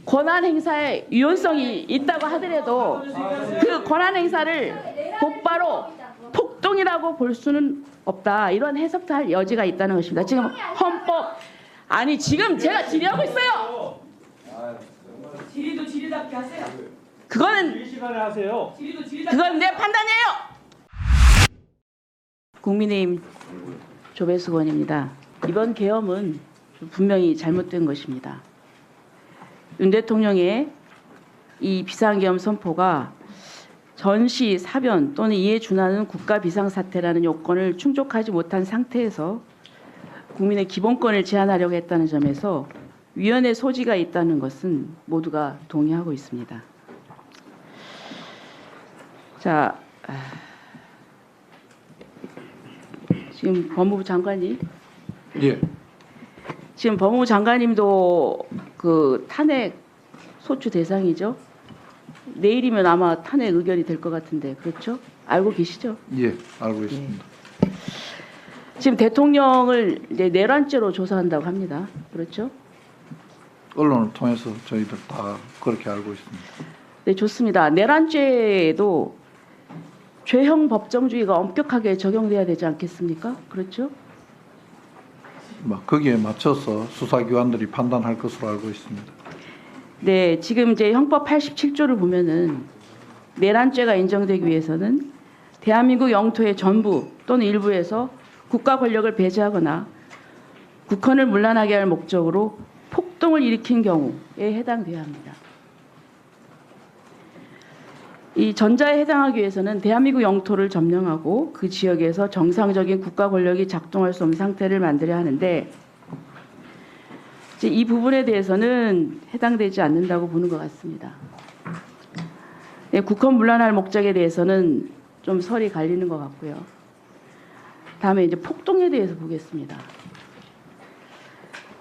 권한 행사에 유연성이 있다고 하더라도 그 권한 행사를 곧바로 폭동이라고 볼 수는 없다. 이런 해석도 할 여지가 있다는 것입니다. 지금 헌법 아니 지금 제가 질의하고 있어요. 질의도 질의답게 하세요. 그거는 질의 시간에 하세요. 질의도 질의답게. 그건 내 판단이에요. 국민의힘 조배수 의원입니다. 이번 계엄은 분명히 잘못된 것입니다. 윤 대통령의 이 비상계엄 선포가 전시, 사변 또는 이에 준하는 국가 비상사태라는 요건을 충족하지 못한 상태에서 국민의 기본권을 제한하려고 했다는 점에서 위헌의 소지가 있다는 것은 모두가 동의하고 있습니다. 자, 지금 법무부 장관님, 예. 지금 법무부 장관님도 그 탄핵 소추 대상이죠. 내일이면 아마 탄핵 의결이 될 것 같은데 그렇죠? 알고 계시죠? 예, 알고 있습니다. 지금 대통령을 이제 내란죄로 조사한다고 합니다. 그렇죠? 언론을 통해서 저희들 다 그렇게 알고 있습니다. 네, 좋습니다. 내란죄에도 죄형 법정주의가 엄격하게 적용돼야 되지 않겠습니까? 그렇죠? 거기에 맞춰서 수사기관들이 판단할 것으로 알고 있습니다. 네, 지금 이제 형법 87조를 보면은 내란죄가 인정되기 위해서는 대한민국 영토의 전부 또는 일부에서 국가 권력을 배제하거나 국헌을 문란하게 할 목적으로 폭동을 일으킨 경우에 해당돼야 합니다. 이 전자에 해당하기 위해서는 대한민국 영토를 점령하고 그 지역에서 정상적인 국가 권력이 작동할 수 없는 상태를 만들어야 하는데 이제 이 부분에 대해서는 해당되지 않는다고 보는 것 같습니다. 네, 국헌 문란할 목적에 대해서는 좀 설이 갈리는 것 같고요. 다음에 이제 폭동에 대해서 보겠습니다.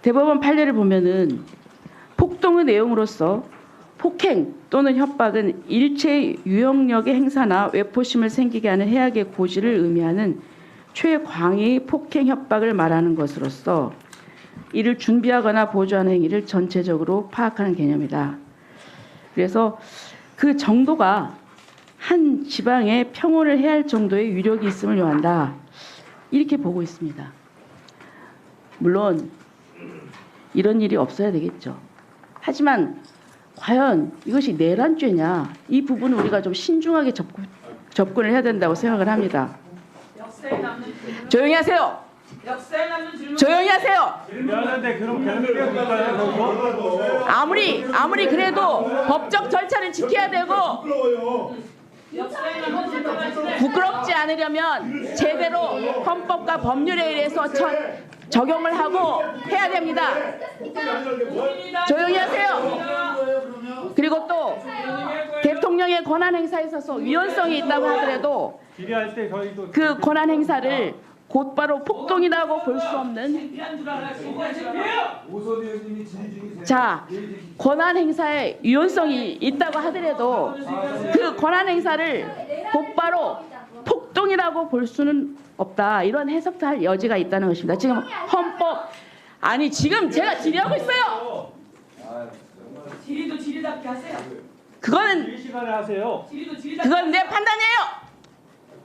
대법원 판례를 보면은 폭동의 내용으로서 폭행 또는 협박은 일체 유형력의 행사나 외포심을 생기게 하는 해악의 고지를 의미하는 최광의 폭행 협박을 말하는 것으로서 이를 준비하거나 보조하는 행위를 전체적으로 파악하는 개념이다. 그래서 그 정도가 한 지방에 평온을 해할 정도의 위력이 있음을 요한다. 이렇게 보고 있습니다. 물론 이런 일이 없어야 되겠죠. 하지만 과연 이것이 내란죄냐, 이 부분은 우리가 좀 신중하게 접근을 해야 된다고 생각을 합니다. 역사에 남는 조용히 하세요. 역사에 남는 질문. 조용히 하세요. 미안한데 그럼 계속 될까요? 아무리 그래도 법적 절차를 지켜야 되고 역사에 남는 질문 하시네. 부끄럽지 않으려면 제대로 헌법과 법률에 의해서 적용을 하고 해야 됩니다. 조용히 하세요. 그리고 또 대통령의 권한 행사에 있어서 위헌성이 있다고 하더라도 질의할 때 저희도 그 권한 행사를 곧바로 폭동이라고 볼 수 없는 자 권한 행사에 유연성이 있다고 하더라도 그 권한 행사를 곧바로 폭동이라고 볼 수는 없다. 이런 해석도 할 여지가 있다는 것입니다. 지금 헌법 아니 지금 제가 질의하고 있어요. 질의도 질의답게 하세요. 그거는 질의 시간에 하세요. 질의도 질의답게. 그건 내 판단이에요.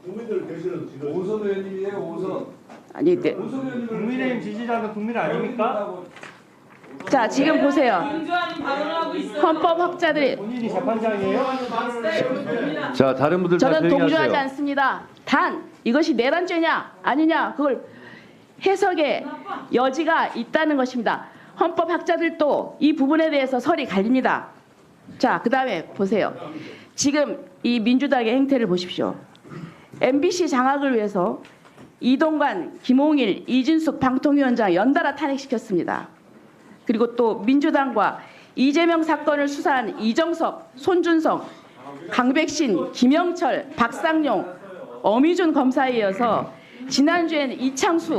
국민들 대신해서 지금 오선 의원님이에요. 오선. 아니 네. 오선 의원님은 국민의힘 지지자는 국민 아닙니까? 자 지금 보세요. 공조하는 발언을 하고 있어요. 헌법학자들이 본인이 재판장이에요? 자, 다른 분들 다 저는 조용히 동조하지 하세요. 않습니다. 단 이것이 내란죄냐 아니냐 그걸 해석의 여지가 있다는 것입니다. 헌법학자들도 이 부분에 대해서 설이 갈립니다. 자, 그다음에 보세요. 지금 이 민주당의 행태를 보십시오. MBC 장악을 위해서 이동관, 김홍일, 이진숙 방통위원장 연달아 탄핵시켰습니다. 그리고 또 민주당과 이재명 사건을 수사한 이정석, 손준성, 강백신, 김영철, 박상용, 어미준 검사에 이어서 지난주에는 이창수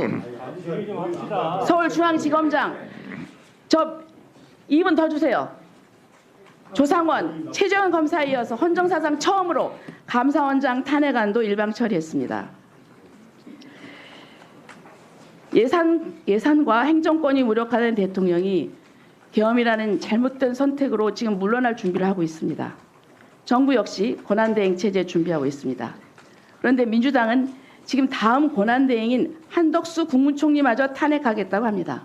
조용히 좀 합시다. 서울중앙지검장 저 2분 더 주세요. 조상원, 최재원 검사에 이어서 헌정사상 처음으로 감사원장 탄핵안도 일방 처리했습니다. 예산과 행정권이 무력화된 대통령이 계엄이라는 잘못된 선택으로 지금 물러날 준비를 하고 있습니다. 정부 역시 권한대행 체제 준비하고 있습니다. 그런데 민주당은 지금 다음 권한대행인 한덕수 국무총리마저 탄핵하겠다고 합니다.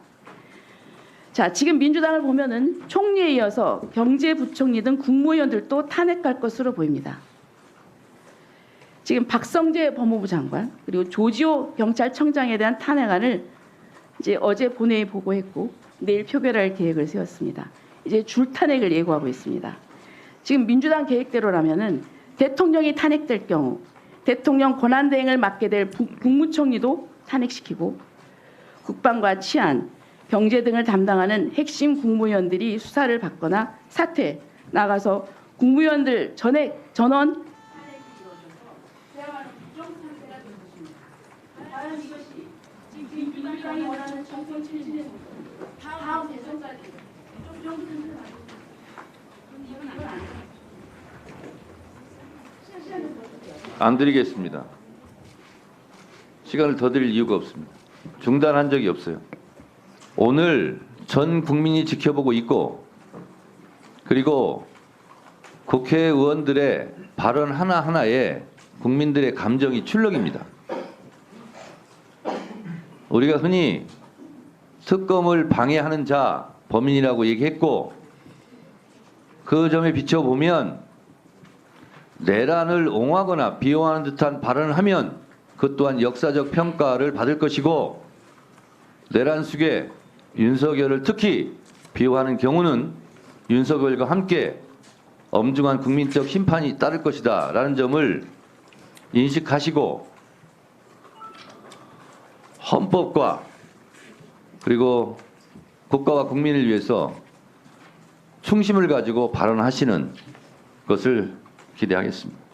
자, 지금 민주당을 보면은 총리에 이어서 경제부총리 등 국무위원들도 탄핵할 것으로 보입니다. 지금 박성재 법무부 장관 그리고 조지호 경찰청장에 대한 탄핵안을 이제 어제 본회의에 보고했고 내일 표결할 계획을 세웠습니다. 이제 줄 탄핵을 예고하고 있습니다. 지금 민주당 계획대로라면은 대통령이 탄핵될 경우 대통령 권한대행을 맡게 될 국무총리도 탄핵시키고 국방과 치안, 경제 등을 담당하는 핵심 국무위원들이 수사를 받거나 사퇴, 나가서 국무위원들 전액 전원 과연 이것이 지금 민주당이 원하는 정권 체제는 다음 대선까지 좀 정도 되는 거 아니에요? 이건 안 돼요. 안 드리겠습니다. 시간을 더 드릴 이유가 없습니다. 중단한 적이 없어요. 오늘 전 국민이 지켜보고 있고 그리고 국회의원들의 발언 하나하나에 국민들의 감정이 출렁입니다. 우리가 흔히 특검을 방해하는 자 범인이라고 얘기했고 그 점에 비춰보면 내란을 옹호하거나 비호하는 듯한 발언을 하면 그 또한 역사적 평가를 받을 것이고 내란 숙에 윤석열을 특히 비호하는 경우는 윤석열과 함께 엄중한 국민적 심판이 따를 것이다 라는 점을 인식하시고 헌법과 그리고 국가와 국민을 위해서 충심을 가지고 발언하시는 것을 기대하겠습니다.